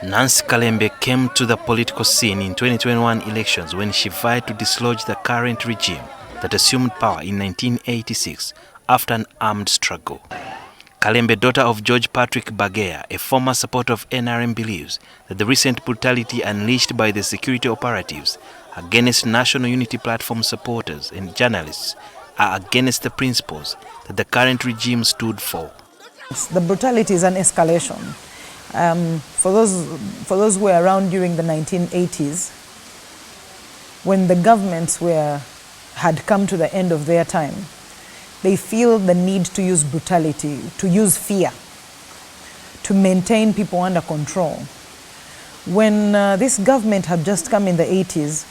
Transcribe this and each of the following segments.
Nancy Kalembe came to the political scene in 2021 elections when she vied to dislodge the current regime that assumed power in 1986 after an armed struggle. Kalembe, daughter of George Patrick Bagea, a former supporter of NRM, believes that the recent brutality unleashed by the security operatives against National Unity Platform supporters and journalists are against the principles that the current regime stood for. The brutality is an escalation. For those who were around during the 1980s, when the governments had come to the end of their time, they feel the need to use brutality, to use fear, to maintain people under control. When this government had just come in the 80s,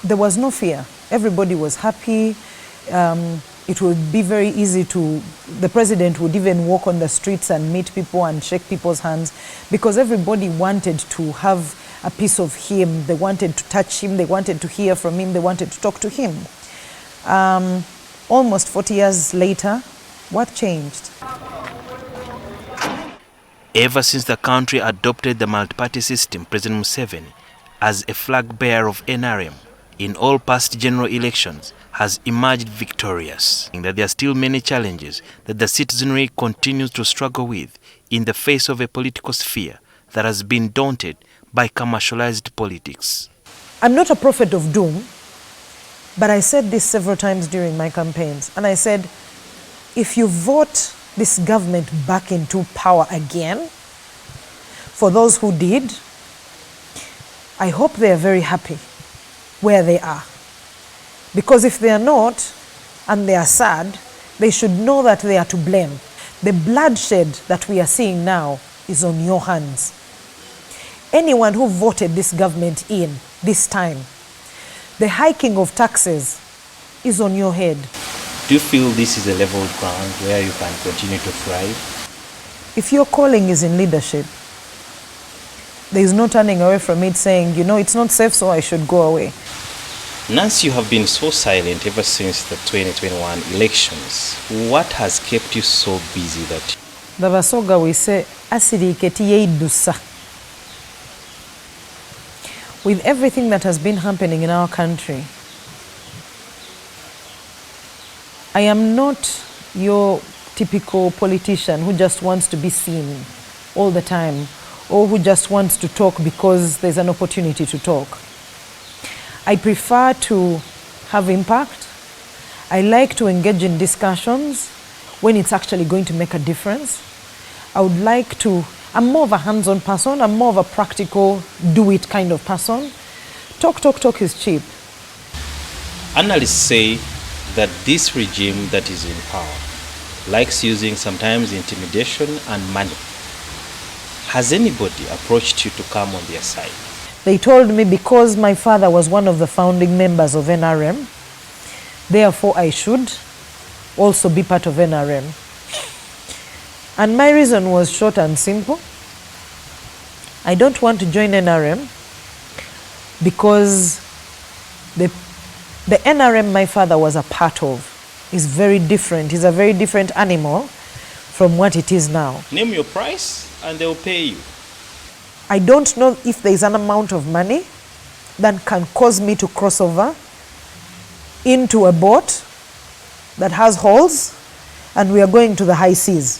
there was no fear. Everybody was happy. It would be very easy the president would even walk on the streets and meet people and shake people's hands because everybody wanted to have a piece of him. They wanted to touch him. They wanted to hear from him. They wanted to talk to him. Almost 40 years later, what changed? Ever since the country adopted the multi-party system, President Museveni, as a flag bearer of NRM, in all past general elections, has emerged victorious. That there are still many challenges that the citizenry continues to struggle with in the face of a political sphere that has been daunted by commercialized politics. I'm not a prophet of doom, but I said this several times during my campaigns. And I said, if you vote this government back into power again, for those who did, I hope they are very happy where they are. Because if they are not, and they are sad, they should know that they are to blame. The bloodshed that we are seeing now is on your hands. Anyone who voted this government in this time, the hiking of taxes is on your head. Do you feel this is a level ground where you can continue to thrive? If your calling is in leadership, there is no turning away from it saying, you know, it's not safe, so I should go away. Nancy, you have been so silent ever since the 2021 elections. What has kept you so busy that... Dabasoga we say, with everything that has been happening in our country, I am not your typical politician who just wants to be seen all the time or who just wants to talk because there's an opportunity to talk. I prefer to have impact. I like to engage in discussions when it's actually going to make a difference. I'm more of a hands-on person. I'm more of a practical, do-it kind of person. Talk is cheap. Analysts say that this regime that is in power likes using sometimes intimidation and money. Has anybody approached you to come on their side? They told me because my father was one of the founding members of NRM, therefore I should also be part of NRM. And my reason was short and simple. I don't want to join NRM because the NRM my father was a part of is very different. It's a very different animal from what it is now. Name your price and they'll pay you. I don't know if there is an amount of money that can cause me to cross over into a boat that has holes and we are going to the high seas.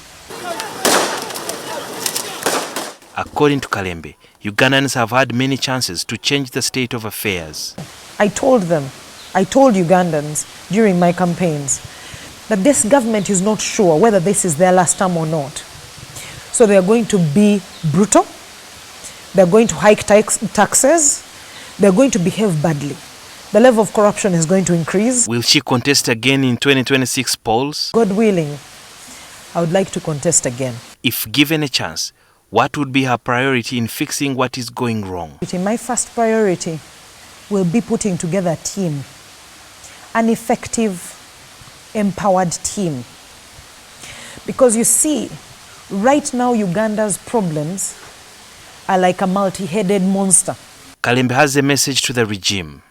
According to Kalembe, Ugandans have had many chances to change the state of affairs. I told Ugandans during my campaigns that this government is not sure whether this is their last term or not. So they are going to be brutal. They're going to hike taxes. They're going to behave badly. The level of corruption is going to increase. Will she contest again in 2026 polls? God willing, I would like to contest again. If given a chance, what would be her priority in fixing what is going wrong? My first priority will be putting together a team, an effective, empowered team. Because you see, right now Uganda's problems are like a multi-headed monster. Kalembe has a message to the regime.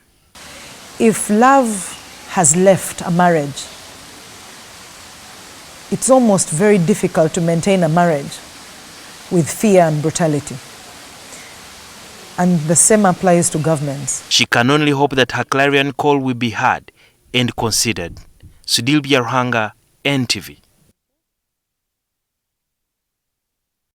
If love has left a marriage, it's almost very difficult to maintain a marriage. with fear and brutality. And the same applies to governments. She can only hope that her clarion call will be heard and considered. Sudil Biarhanga, NTV.